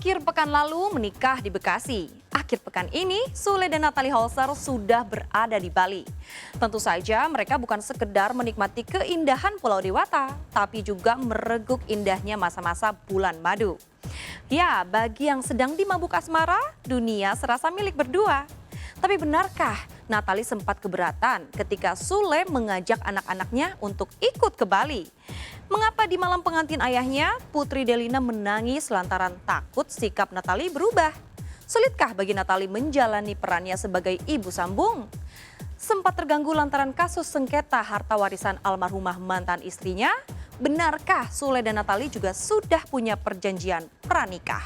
Akhir pekan lalu menikah di Bekasi. Akhir pekan ini, Sule dan Natalie Holzer sudah berada di Bali. Tentu saja mereka bukan sekedar menikmati keindahan Pulau Dewata, tapi juga mereguk indahnya masa-masa bulan madu. Ya, bagi yang sedang di mabuk asmara, dunia serasa milik berdua. Tapi benarkah Natalie sempat keberatan ketika Sule mengajak anak-anaknya untuk ikut ke Bali? Mengapa di malam pengantin ayahnya, Putri Delina menangis lantaran takut sikap Natalie berubah? Sulitkah bagi Natalie menjalani perannya sebagai ibu sambung? Sempat terganggu lantaran kasus sengketa harta warisan almarhumah mantan istrinya? Benarkah Sule dan Natalie juga sudah punya perjanjian pranikah?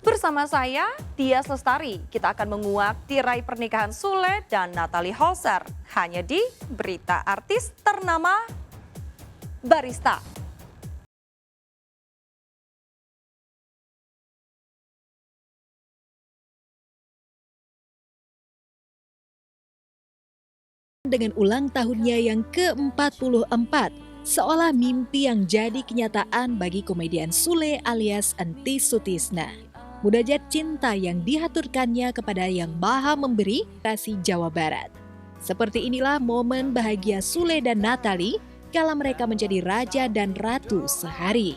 Bersama saya, Tias Lestari, kita akan menguak tirai pernikahan Sule dan Natalie Holzer hanya di Berita Artis Ternama Barista. Dengan ulang tahunnya yang ke-44, seolah mimpi yang jadi kenyataan bagi komedian Sule alias Enty Sutisna. Munajat cinta yang dihaturkannya kepada Yang Maha Memberi, Bekasi, Jawa Barat. Seperti inilah momen bahagia Sule dan Natalie kala mereka menjadi raja dan ratu sehari.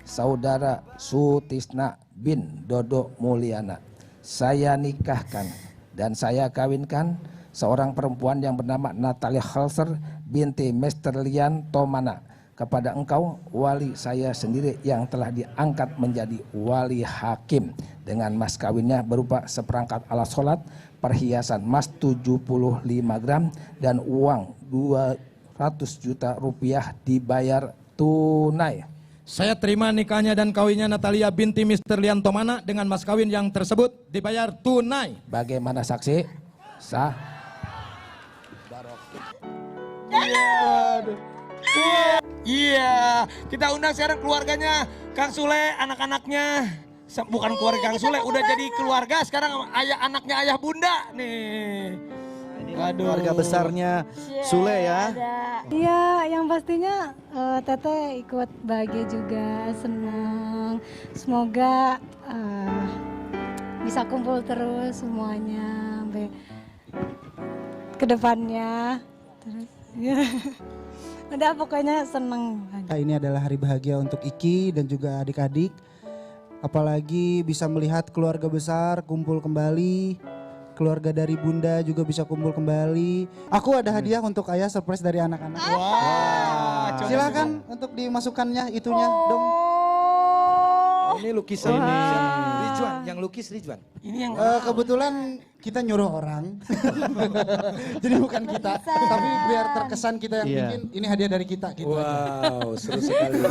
Saudara Sutisna bin Dodo Mulyana, saya nikahkan dan saya kawinkan seorang perempuan yang bernama Natalie Holzer binti Mesterlian Tomana kepada engkau, wali saya sendiri yang telah diangkat menjadi wali hakim, dengan mas kawinnya berupa seperangkat alat sholat, perhiasan emas 75 gram dan uang 200 juta rupiah dibayar tunai. Saya terima nikahnya dan kawinnya Natalia binti Mr. Lian Tomana dengan mas kawin yang tersebut dibayar tunai. Bagaimana saksi? Sah. Iya, kita undang sekarang keluarganya Kang Sule, anak-anaknya. Bukan keluarga Kang Sule, udah jadi keluarga sekarang, ayah anaknya ayah bunda nih. Waduh. Keluarga besarnya Sule ya. Iya, yang pastinya Teteh ikut bahagia juga, senang. Semoga bisa kumpul terus semuanya sampai ke depannya. Terus ya. Udah pokoknya senang. Ini adalah hari bahagia untuk Iki dan juga adik-adik. Apalagi bisa melihat keluarga besar kumpul kembali. Keluarga dari bunda juga bisa kumpul kembali. Aku ada hadiah untuk ayah, surprise dari anak-anak. Wah, silakan untuk dimasukkannya itunya dong. Ini lukisan ini. Ridwan, yang lukis Ridwan. Ini yang Kebetulan kita nyuruh orang. Jadi bukan kita, tapi biar terkesan kita yang bikin. Ini hadiah dari kita gitu. Wow, seru sekali.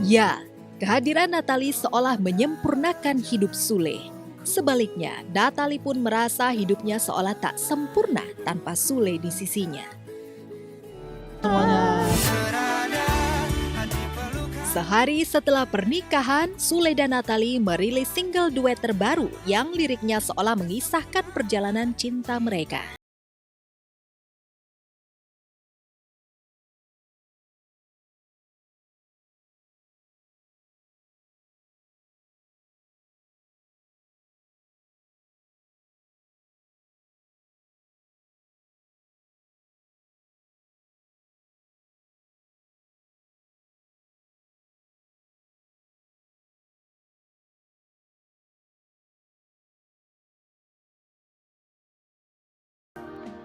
Ya, kehadiran Natalie seolah menyempurnakan hidup Sule. Sebaliknya, Natalie pun merasa hidupnya seolah tak sempurna tanpa Sule di sisinya. Sehari setelah pernikahan, Sule dan Natalie merilis single duet terbaru yang liriknya seolah mengisahkan perjalanan cinta mereka.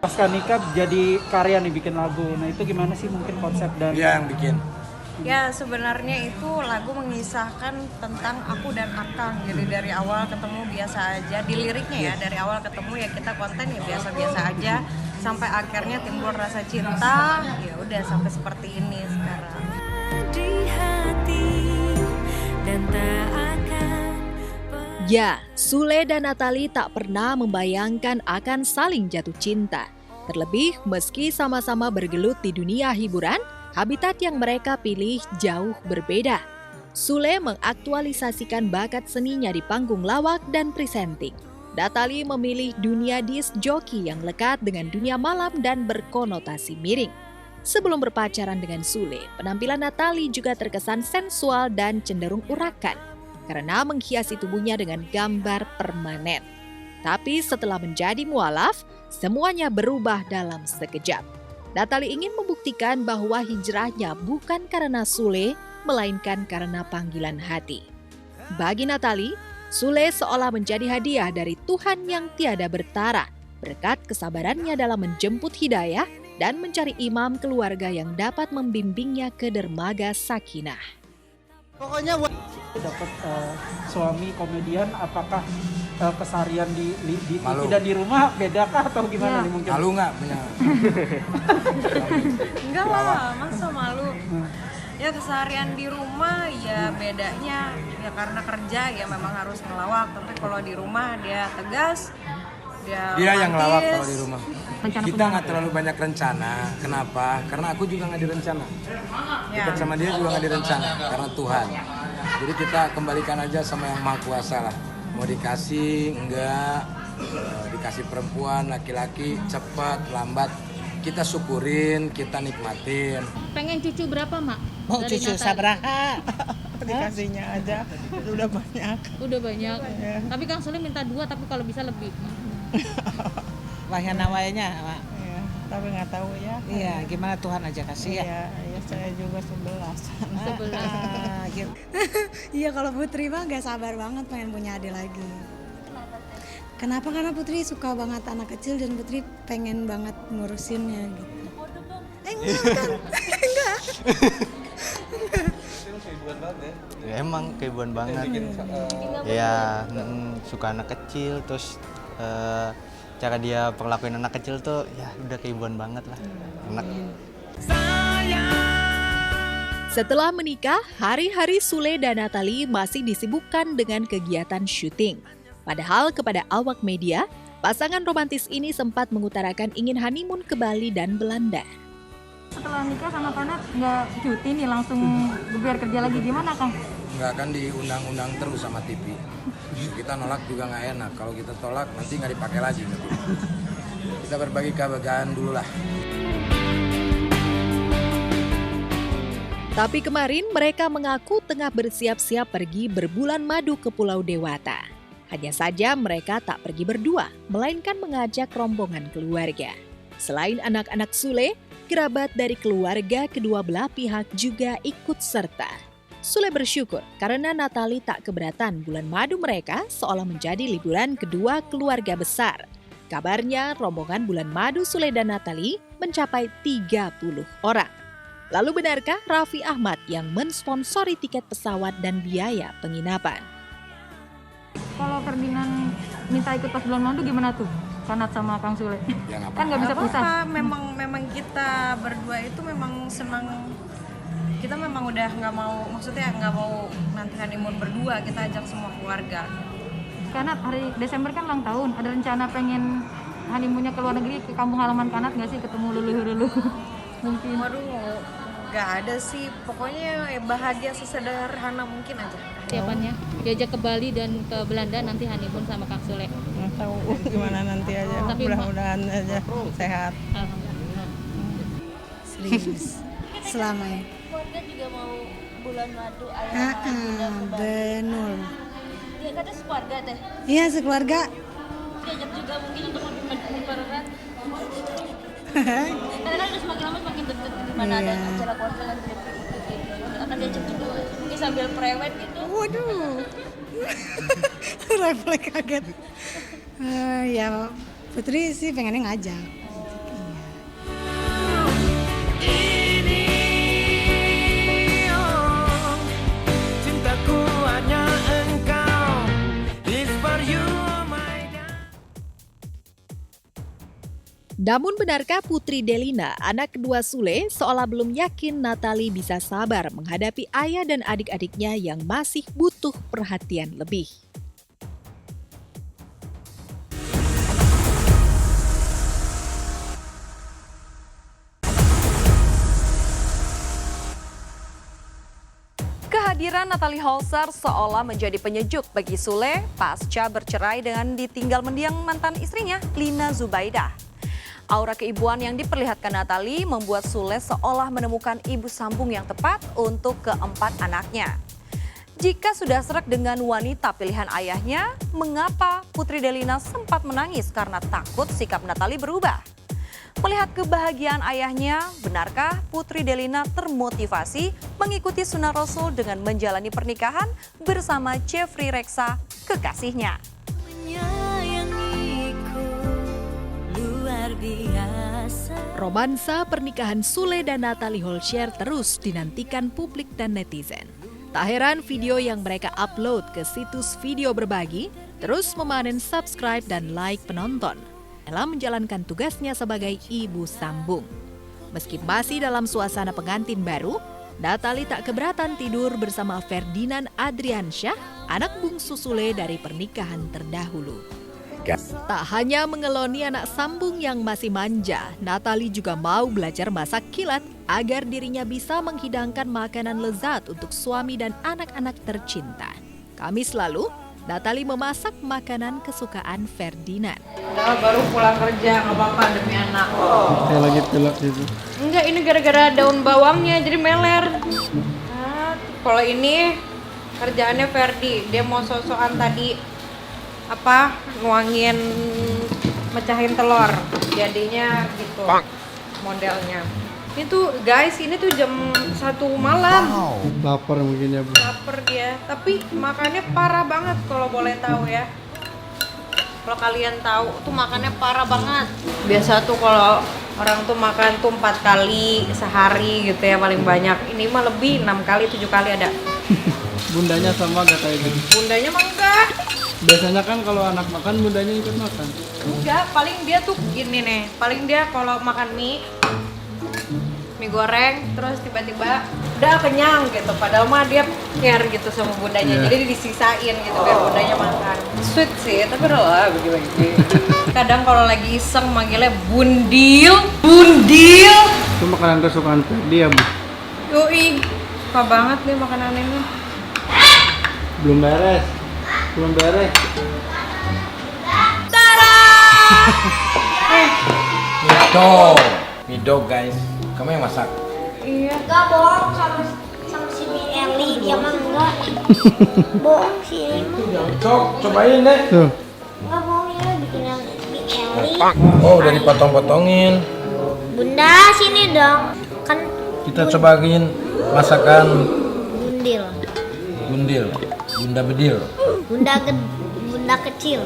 Pasca nikah jadi karya nih bikin lagu. Nah itu gimana sih mungkin konsep dan yang bikin? Ya sebenarnya itu lagu mengisahkan tentang aku dan Akang. Jadi dari awal ketemu biasa aja, di liriknya ya dari awal ketemu ya kita konten ya biasa-biasa aja, sampai akhirnya timbul rasa cinta. Ya udah sampai seperti ini sekarang. Ya, Sule dan Natalie tak pernah membayangkan akan saling jatuh cinta. Terlebih meski sama-sama bergelut di dunia hiburan, habitat yang mereka pilih jauh berbeda. Sule mengaktualisasikan bakat seninya di panggung lawak dan presenting. Natalie memilih dunia disc jockey yang lekat dengan dunia malam dan berkonotasi miring. Sebelum berpacaran dengan Sule, penampilan Natalie juga terkesan sensual dan cenderung urakan karena menghiasi tubuhnya dengan gambar permanen. Tapi setelah menjadi mualaf, semuanya berubah dalam sekejap. Natalie ingin membuktikan bahwa hijrahnya bukan karena Sule, melainkan karena panggilan hati. Bagi Natalie, Sule seolah menjadi hadiah dari Tuhan yang tiada bertara, berkat kesabarannya dalam menjemput hidayah dan mencari imam keluarga yang dapat membimbingnya ke dermaga sakinah. Pokoknya dapat suami komedian, apakah keseharian di TV dan di rumah beda kah atau gimana nih mungkin? Malu nggak punya? Enggak lah, masa malu. Ya keseharian di rumah ya bedanya ya karena kerja ya memang harus ngelawak. Tapi kalau di rumah dia tegas, dia yang ngelawak romantis. kalau di rumah. Kita nggak terlalu banyak rencana. Kenapa? Karena aku juga nggak direncana. Ya. Dekat sama dia juga nggak direncana karena Tuhan. Jadi kita kembalikan aja sama yang Maha Kuasa lah. Mau dikasih enggak, dikasih perempuan, laki-laki, cepat, lambat. Kita syukurin, kita nikmatin. Pengen cucu berapa, Mak? Mau Dari cucu Natalie? sabraha? Dikasihnya aja, udah banyak. Udah banyak. Ya. Tapi Kang Sule minta 2, tapi kalau bisa lebih. Wahana wayanya, Mak. Iya, tapi nggak tahu ya. Iya, gimana Tuhan aja kasih ya. Iya, ya saya juga 11. 11. Gitu. Iya, kalau Putri mah gak sabar banget pengen punya adik lagi. Kenapa? Karena Putri suka banget anak kecil dan Putri pengen banget ngurusinnya gitu. Enggak kan? Enggak. Ya, emang keibuan banget. Ya suka anak kecil, terus cara dia perlakuin anak kecil tuh ya udah keibuan banget lah. Enak. Setelah menikah, hari-hari Sule dan Natalie masih disibukkan dengan kegiatan syuting. Padahal kepada awak media, pasangan romantis ini sempat mengutarakan ingin honeymoon ke Bali dan Belanda. Setelah nikah sama Kanat nggak cuti nih, langsung biar kerja lagi, gimana Kang? Nggak akan diundang-undang terus sama TV. Kita nolak juga nggak enak. Kalau kita tolak nanti nggak dipakai lagi. Kita berbagi kebahagiaan dulu lah. Tapi kemarin mereka mengaku tengah bersiap-siap pergi berbulan madu ke Pulau Dewata. Hanya saja mereka tak pergi berdua, melainkan mengajak rombongan keluarga. Selain anak-anak Sule, kerabat dari keluarga kedua belah pihak juga ikut serta. Sule bersyukur karena Natalie tak keberatan bulan madu mereka seolah menjadi liburan kedua keluarga besar. Kabarnya rombongan bulan madu Sule dan Natalie mencapai 30 orang. Lalu benarkah Raffi Ahmad yang mensponsori tiket pesawat dan biaya penginapan? Kalau Ferdinand minta ikut pas bulan madu gimana tuh? Kanat sama Kang Sule? Ya, Kan nggak bisa pisah. Memang kita berdua itu memang senang. Kita memang udah nggak mau nanti honeymoon berdua, kita ajak semua keluarga. Kanat hari Desember kan ulang tahun, ada rencana pengen honeymoonnya ke luar negeri, ke kampung halaman Kanat nggak sih, ketemu luluh-luluh? Mungkin. Waduh, nggak ada sih. Pokoknya bahagia sesederhana mungkin aja. Siapannya diajak ke Bali dan ke Belanda nanti honeymoon sama Kang Sule. Nggak tahu gimana nanti aja. Tapi mudah-mudahan aja sehat. Alhamdulillah. Serius. Selamanya. Keluarga juga mau bulan madu ayah bunda ke Bali. Benar. Iya, kan sekeluarga teh. Iya, sekeluarga. Diajak juga mungkin untuk mempererat. Karena kan udah semakin lama semakin dekat di mana ada acara keluarga kan akan diajak juga mungkin sambil prewed gitu. Waduh. Refleks kaget. Ya Putri sih pengennya ngajak. Namun benarkah Putri Delina, anak kedua Sule, seolah belum yakin Natalie bisa sabar menghadapi ayah dan adik-adiknya yang masih butuh perhatian lebih? Kehadiran Natalie Holzer seolah menjadi penyejuk bagi Sule pasca bercerai dengan ditinggal mendiang mantan istrinya, Lina Zubaidah. Aura keibuan yang diperlihatkan Natalie membuat Sule seolah menemukan ibu sambung yang tepat untuk keempat anaknya. Jika sudah sreg dengan wanita pilihan ayahnya, mengapa Putri Delina sempat menangis karena takut sikap Natalie berubah? Melihat kebahagiaan ayahnya, benarkah Putri Delina termotivasi mengikuti sunnah Rasul dengan menjalani pernikahan bersama Jeffrey Reksa, kekasihnya? Romansa pernikahan Sule dan Natalie Holscher terus dinantikan publik dan netizen. Tak heran video yang mereka upload ke situs video berbagi terus memanen subscribe dan like penonton dalam menjalankan tugasnya sebagai ibu sambung. Meski masih dalam suasana pengantin baru, Natalie tak keberatan tidur bersama Ferdinand Adriansyah, anak bungsu Sule dari pernikahan terdahulu. Tak hanya mengeloni anak sambung yang masih manja, Natalie juga mau belajar masak kilat agar dirinya bisa menghidangkan makanan lezat untuk suami dan anak-anak tercinta. Kamis lalu, Natalie memasak makanan kesukaan Ferdinand. Baru pulang kerja, nggak apa-apa demi anak. Kayak lagi pilek gitu. Enggak, ini gara-gara daun bawangnya jadi meler. Nah, kalau ini kerjaannya Ferdi, dia mau sosokan tadi nuangin, mecahin telur, jadinya gitu modelnya. Ini tuh guys, ini tuh jam 1 malam. Lapar mungkin ya Bu. Lapar dia, tapi makannya parah banget kalau boleh tahu ya. Kalau kalian tahu tuh makannya parah banget. Biasa tuh kalau orang tuh makan tuh 4 kali sehari gitu ya paling banyak. Ini mah lebih 6 kali 7 kali ada. Bundanya sama gak kayak gitu? Bundanya mah enggak. Biasanya kan kalau anak makan bundanya ikut makan. Enggak, paling dia tuh gini nih. Paling dia kalau makan mie goreng terus tiba-tiba udah kenyang gitu. Padahal mah dia care gitu sama bundanya. Jadi disisain gitu biar bundanya makan. Sweet sih, tapi udah lah bagi-bagi. Kadang kalau lagi iseng manggilnya bundil. Itu makanan kesukaan Ferdi ya Bu? Yoi, suka banget nih makanan ini. Belum beres. Mido guys, kamu yang masak? Iya. Enggak bohong sama si Eli, dia mah enggak. Bohong sih. Cobain deh. Tuh. Enggak bohong ya bikin yang Eli. Oh, udah dipotong-potongin. Bunda sini dong. Kan Kita cobain masakan bundil. Bunda bedil. Bunda kecil.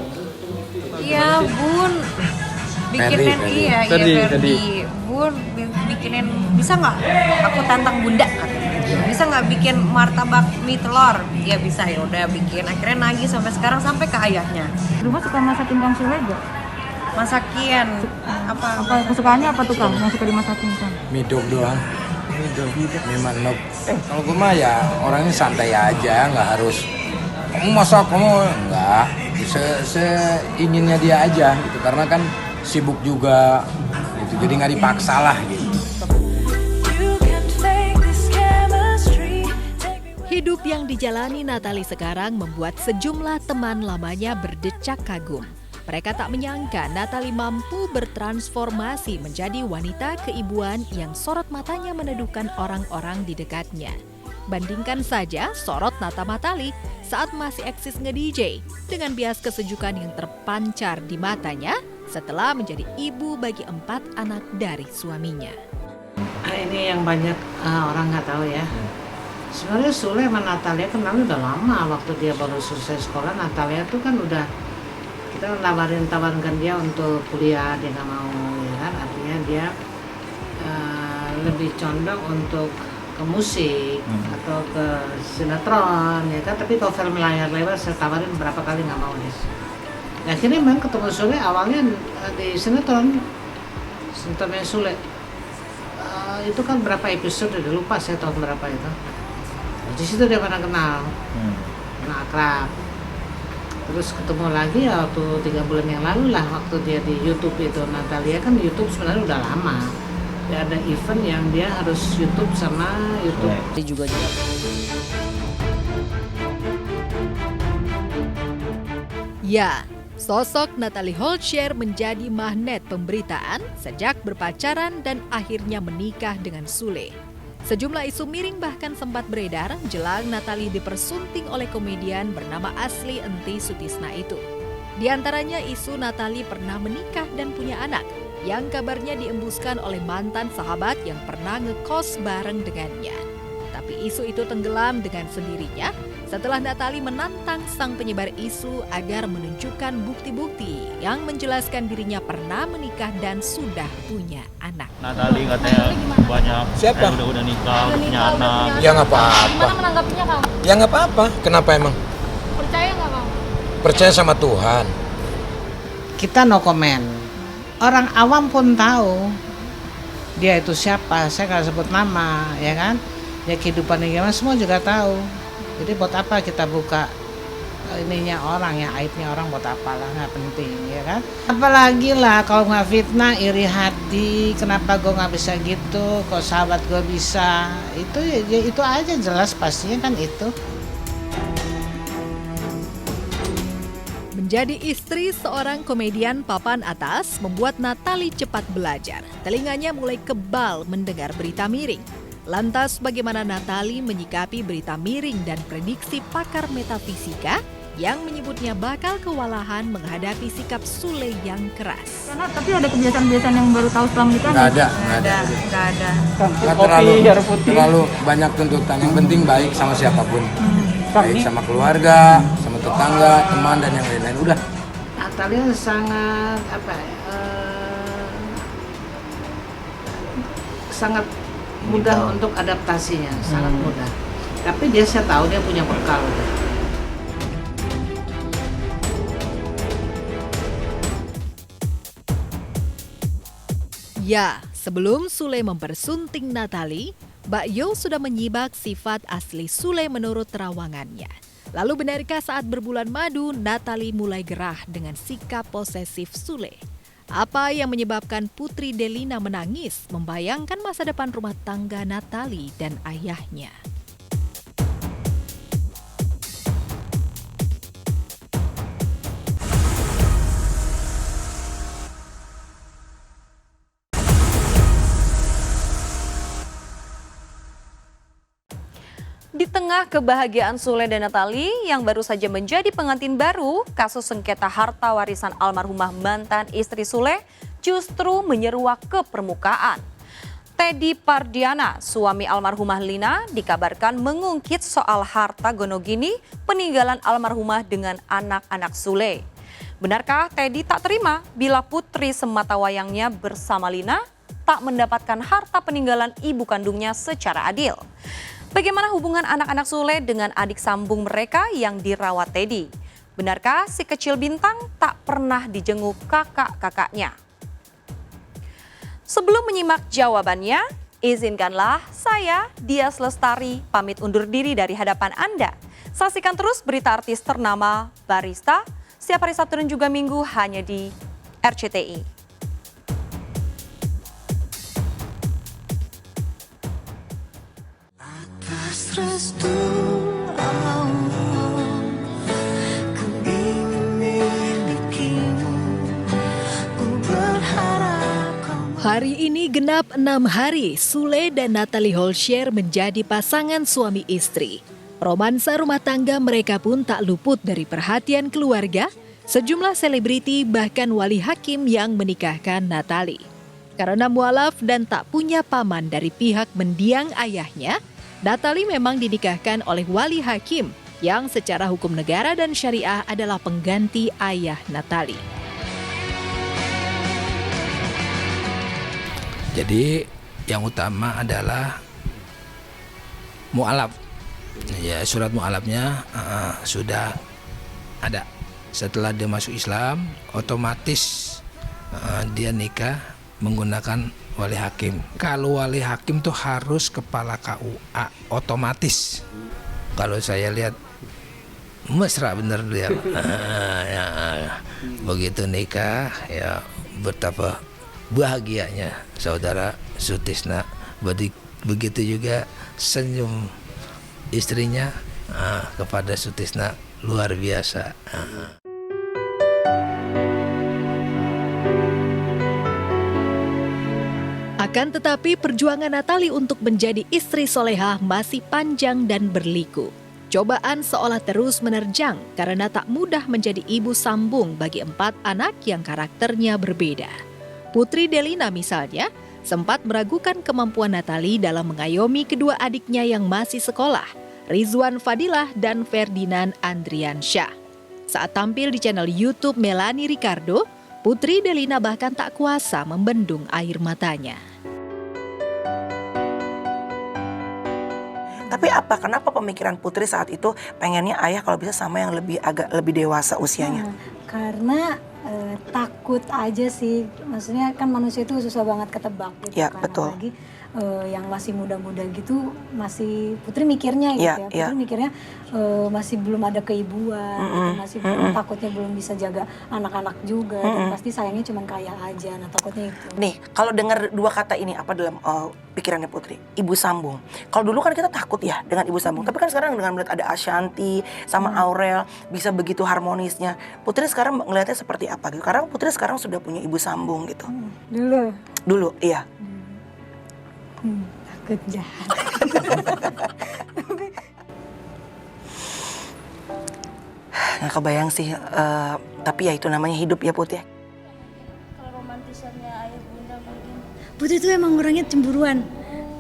Iya, Bun. Bikinin Ferdi. Bun, bikinin, bisa nggak? Aku tantang Bunda. Bisa nggak bikin martabak mie telur? Iya bisa, ya udah bikin. Akhirnya nagih sampai sekarang sampai ke ayahnya. Rumah suka masakin Kang Sule gak? Masakin apa Kesukaannya apa tuh Kang yang suka dimasakin Kang? Midog doang. Memang kalau gue mah ya orangnya santai aja, nggak harus kamu masak enggak. Seinginnya dia aja gitu, karena kan sibuk juga gitu, jadi nggak dipaksa lah gitu. Hidup yang dijalani Natalie sekarang membuat sejumlah teman lamanya berdecak kagum. Mereka tak menyangka Natalie mampu bertransformasi menjadi wanita keibuan yang sorot matanya meneduhkan orang-orang di dekatnya. Bandingkan saja sorot Nata Matali saat masih eksis nge-DJ dengan bias kesejukan yang terpancar di matanya setelah menjadi ibu bagi 4 anak dari suaminya. Ini yang banyak orang nggak tahu ya. Sebenarnya Sule sama Natalia kenal udah lama. Waktu dia baru selesai sekolah, Natalia tuh kan udah kita tawarkan dia untuk kuliah, dia nggak mau ya kan. Artinya dia lebih condong untuk ke musik atau ke sinetron ya kan. Tapi kalau film layar lebar saya tawarin berapa kali nggak mau deh. Nah, akhirnya memang ketemu Sule awalnya di sinetronnya Sule. Itu kan berapa episode udah lupa saya tahun berapa itu. Di situ dia pernah kenal, pernah akrab. Terus ketemu lagi ya waktu 3 bulan yang lalu lah, waktu dia di YouTube itu. Natalia kan di YouTube sebenarnya udah lama. Dia ada event yang dia harus YouTube sama YouTube. Dia juga Ya, Sosok Natalie Holscher menjadi magnet pemberitaan sejak berpacaran dan akhirnya menikah dengan Sule. Sejumlah isu miring bahkan sempat beredar jelang Natalie dipersunting oleh komedian bernama Asli Enti Sutisna itu. Di antaranya isu Natalie pernah menikah dan punya anak, yang kabarnya diembuskan oleh mantan sahabat yang pernah ngekos bareng dengannya. Tapi isu itu tenggelam dengan sendirinya setelah Natalie menantang sang penyebar isu agar menunjukkan bukti-bukti yang menjelaskan dirinya pernah menikah dan sudah punya anak. Natalie katanya banyak udah nikah, punya anak. Ya nggak apa-apa. Gimana menanggapinya Kang? Ya nggak apa-apa. Kenapa emang? Percaya nggak Kang? Percaya sama Tuhan. Kita no comment. Orang awam pun tahu dia itu siapa. Saya nggak sebut nama, ya kan? Ya kehidupannya gimana semua juga tahu. Jadi buat apa kita buka ininya orang ya, aibnya orang buat apalah, nggak penting, ya kan? Apalagi lah kalau nggak fitnah, iri hati, kenapa gue nggak bisa gitu, kok sahabat gue bisa, itu ya itu aja jelas pastinya kan itu. Menjadi istri seorang komedian papan atas membuat Natalie cepat belajar. Telinganya mulai kebal mendengar berita miring. Lantas bagaimana Natalie menyikapi berita miring dan prediksi pakar metafisika yang menyebutnya bakal kewalahan menghadapi sikap Sule yang keras? Karena tapi ada kebiasaan-kebiasaan yang baru tahu setelah menikah? Nggak ada. Nggak terlalu banyak tuntutan. Yang penting baik sama siapapun. Baik sama keluarga, sama tetangga, teman dan yang lain-lain. Udah. Natalie sangat sangat mudah untuk adaptasinya, sangat mudah. Tapi saya tahu dia punya bekal. Ya, sebelum Sule mempersunting Natalie, Mbak Yo sudah menyibak sifat asli Sule menurut terawangannya. Lalu benarkah saat berbulan madu, Natalie mulai gerah dengan sikap posesif Sule? Apa yang menyebabkan Putri Delina menangis membayangkan masa depan rumah tangga Natalie dan ayahnya? Di tengah kebahagiaan Sule dan Natalie yang baru saja menjadi pengantin baru, kasus sengketa harta warisan almarhumah mantan istri Sule justru menyeruak ke permukaan. Teddy Pardiana, suami almarhumah Lina, dikabarkan mengungkit soal harta gonogini peninggalan almarhumah dengan anak-anak Sule. Benarkah Teddy tak terima bila putri sematawayangnya bersama Lina tak mendapatkan harta peninggalan ibu kandungnya secara adil? Bagaimana hubungan anak-anak Sule dengan adik sambung mereka yang dirawat Teddy? Benarkah si kecil bintang tak pernah dijenguk kakak-kakaknya? Sebelum menyimak jawabannya, izinkanlah saya, Dias Lestari, pamit undur diri dari hadapan Anda. Saksikan terus berita artis ternama Barista setiap hari Sabtu dan juga Minggu hanya di RCTI. Hari ini genap 6 hari Sule dan Natalie Holscher menjadi pasangan suami istri. Romansa rumah tangga mereka pun tak luput dari perhatian keluarga, sejumlah selebriti bahkan wali hakim yang menikahkan Natalie. Karena mualaf dan tak punya paman dari pihak mendiang ayahnya, Natalie memang dinikahkan oleh wali hakim yang secara hukum negara dan syariah adalah pengganti ayah Natalie. Jadi yang utama adalah mu'alaf. Ya, surat mu'alafnya sudah ada. Setelah dia masuk Islam, otomatis dia nikah menggunakan wali hakim. Kalau wali hakim tuh harus kepala KUA, otomatis. Kalau saya lihat mesra bener dia. Ya, begitu nikah, ya betapa bahagianya saudara Sutisna. Begitu juga senyum istrinya kepada Sutisna luar biasa. Akan tetapi perjuangan Natali untuk menjadi istri solehah masih panjang dan berliku. Cobaan seolah terus menerjang karena tak mudah menjadi ibu sambung bagi 4 anak yang karakternya berbeda. Putri Delina misalnya sempat meragukan kemampuan Natali dalam mengayomi kedua adiknya yang masih sekolah, Rizwan Fadilah dan Ferdinand Andriansyah. Saat tampil di channel YouTube Melanie Ricardo, Putri Delina bahkan tak kuasa membendung air matanya. Tapi kenapa pemikiran Putri saat itu pengennya ayah kalau bisa sama yang agak lebih dewasa usianya? Karena takut aja sih, maksudnya kan manusia itu susah banget ketebak gitu Ya, kan. betul. Apalagi yang masih muda-muda gitu, masih Putri mikirnya gitu ya. Putri mikirnya masih belum ada keibuan, gitu, masih takutnya belum bisa jaga anak-anak juga, dan pasti sayangnya cuma kaya aja, nah takutnya itu. Nih, kalau dengar 2 kata ini apa dalam pikirannya Putri? Ibu sambung. Kalau dulu kan kita takut ya dengan ibu sambung, tapi kan sekarang dengan melihat ada Ashanti sama Aurel bisa begitu harmonisnya, Putri sekarang ngelihatnya seperti apa gitu? Karena Putri sekarang sudah punya ibu sambung gitu. Dulu, iya. Takut jahat. Nggak kebayang sih, tapi ya itu namanya hidup ya Put ya. Kalau romantisannya ayah bunda mungkin. Putri tuh emang orangnya cemburuan,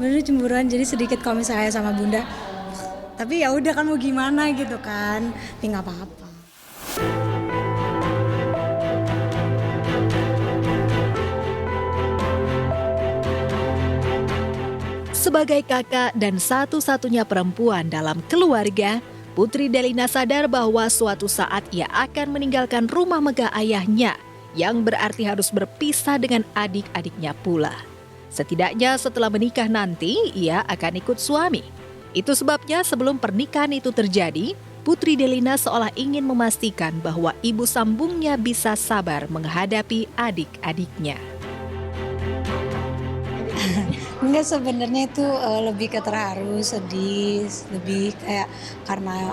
bener cemburuan, jadi sedikit kalau misalnya sama bunda. Tapi ya udah kan mau gimana gitu kan, tapi nggak apa-apa. Sebagai kakak dan satu-satunya perempuan dalam keluarga, Putri Delina sadar bahwa suatu saat ia akan meninggalkan rumah megah ayahnya, yang berarti harus berpisah dengan adik-adiknya pula. Setidaknya setelah menikah nanti, ia akan ikut suami. Itu sebabnya sebelum pernikahan itu terjadi, Putri Delina seolah ingin memastikan bahwa ibu sambungnya bisa sabar menghadapi adik-adiknya. Enggak, sebenarnya itu lebih ke terharu, sedih, lebih kayak karena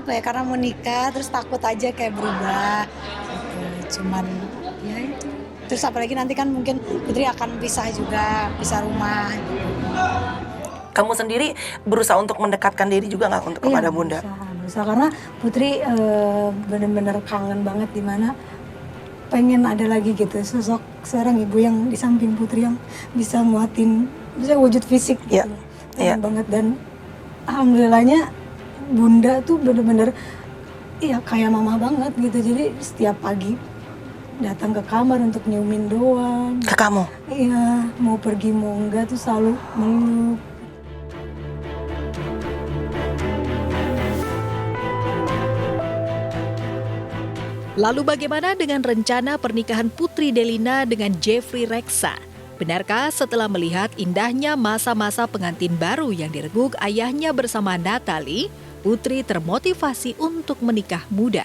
karena mau nikah terus takut aja kayak berubah gitu. Cuman ya itu. Terus apalagi nanti kan mungkin Putri akan pisah juga, pisah rumah gitu. Kamu sendiri berusaha untuk mendekatkan diri juga nggak untuk kepada bunda? Berusaha karena Putri benar-benar kangen banget, dimana pengen ada lagi gitu sosok seorang ibu yang di samping Putri yang bisa nguatin, bisa wujud fisik gitu. Pengen banget, dan alhamdulillahnya bunda tuh bener-bener kayak mama banget gitu. Jadi setiap pagi datang ke kamar untuk nyiumin doang. Ke kamu? Iya, mau pergi mau enggak tuh selalu meluk. Lalu bagaimana dengan rencana pernikahan Putri Delina dengan Jeffrey Reksa? Benarkah setelah melihat indahnya masa-masa pengantin baru yang direguk ayahnya bersama Natali, Putri termotivasi untuk menikah muda?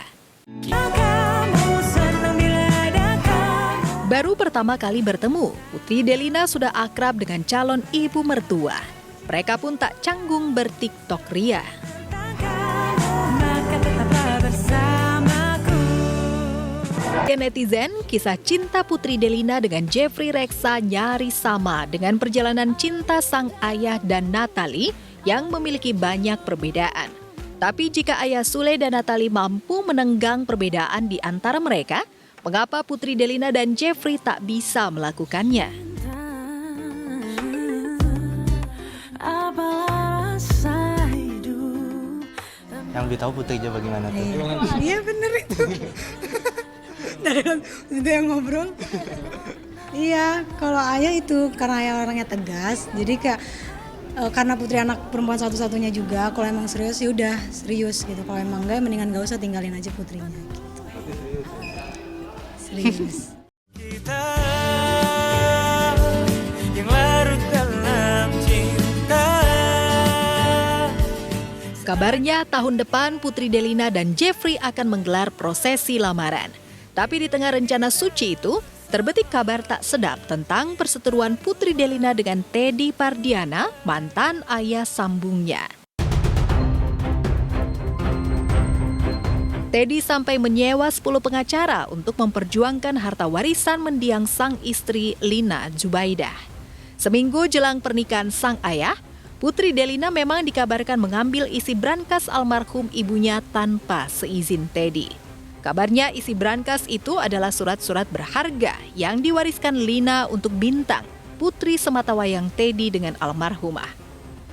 Baru pertama kali bertemu, Putri Delina sudah akrab dengan calon ibu mertua. Mereka pun tak canggung bertiktok ria. Netizen, kisah cinta Putri Delina dengan Jeffrey Reksa nyaris sama dengan perjalanan cinta sang ayah dan Natali yang memiliki banyak perbedaan. Tapi jika ayah Sule dan Natali mampu menenggang perbedaan di antara mereka, mengapa Putri Delina dan Jeffrey tak bisa melakukannya? Yang lebih tahu Putri aja bagaimana tuh? Iya bener itu. Dari itu yang ngobrol. Iya, kalau ayah itu karena ayah orangnya tegas, jadi kayak karena Putri anak perempuan satu-satunya juga, kalau emang serius ya udah serius gitu. Kalau emang enggak, mendingan gak usah, tinggalin aja Putrinya gitu. Serius. Kita yang larut dalam cinta. Kabarnya tahun depan Putri Delina dan Jeffrey akan menggelar prosesi lamaran. Tapi di tengah rencana suci itu, terbetik kabar tak sedap tentang perseteruan Putri Delina dengan Teddy Pardiana, mantan ayah sambungnya. Teddy sampai menyewa 10 pengacara untuk memperjuangkan harta warisan mendiang sang istri Lina Zubaidah. Seminggu jelang pernikahan sang ayah, Putri Delina memang dikabarkan mengambil isi brankas almarhum ibunya tanpa seizin Teddy. Kabarnya isi brankas itu adalah surat-surat berharga yang diwariskan Lina untuk Bintang, putri sematawayang Teddy dengan almarhumah.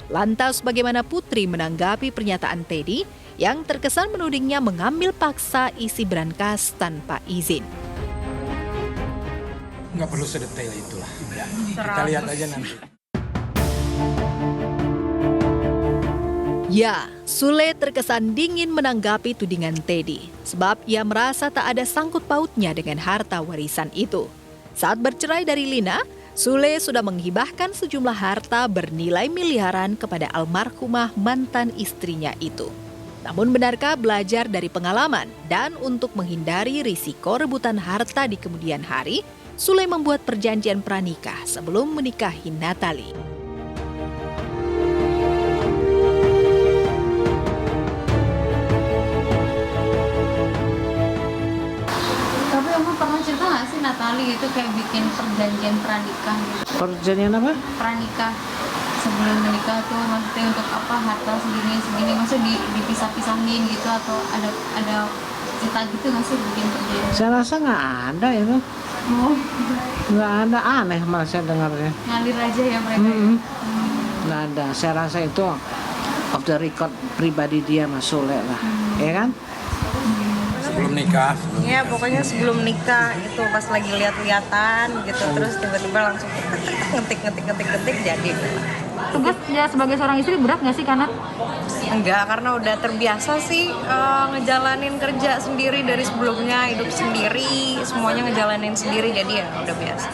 Lantas bagaimana Putri menanggapi pernyataan Teddy yang terkesan menudingnya mengambil paksa isi brankas tanpa izin? Nggak perlu sedetail itulah. Ya, kita lihat aja nanti. Ya, Sule terkesan dingin menanggapi tudingan Teddy, sebab ia merasa tak ada sangkut pautnya dengan harta warisan itu. Saat bercerai dari Lina, Sule sudah menghibahkan sejumlah harta bernilai miliaran kepada almarhumah mantan istrinya itu. Namun benarkah belajar dari pengalaman dan untuk menghindari risiko rebutan harta di kemudian hari, Sule membuat perjanjian pranikah sebelum menikahi Natalie. Tapi Oma pernah cerita nggak sih Natalie itu kayak bikin perjanjian pranikah gitu? Perjanjian apa? Pranikah sebelum menikah tuh maksudnya untuk apa harta segini maksudnya dipisah-pisahin gitu atau ada cerita gitu nggak sih bikin perjanjian? Saya rasa nggak ada itu. Oh, Nggak ada, aneh malah saya dengarnya. ngalir aja ya mereka. Nggak ada, saya rasa itu off the record pribadi dia sama Sule lah, ya kan? Sebelum nikah. Ya pokoknya sebelum nikah itu pas lagi lihat-lihatan gitu terus tiba-tiba langsung ngetik jadi. Tugas dia sebagai seorang istri berat nggak sih karena? Enggak, karena udah terbiasa sih ngejalanin kerja sendiri dari sebelumnya, hidup sendiri, semuanya ngejalanin sendiri jadi ya udah biasa.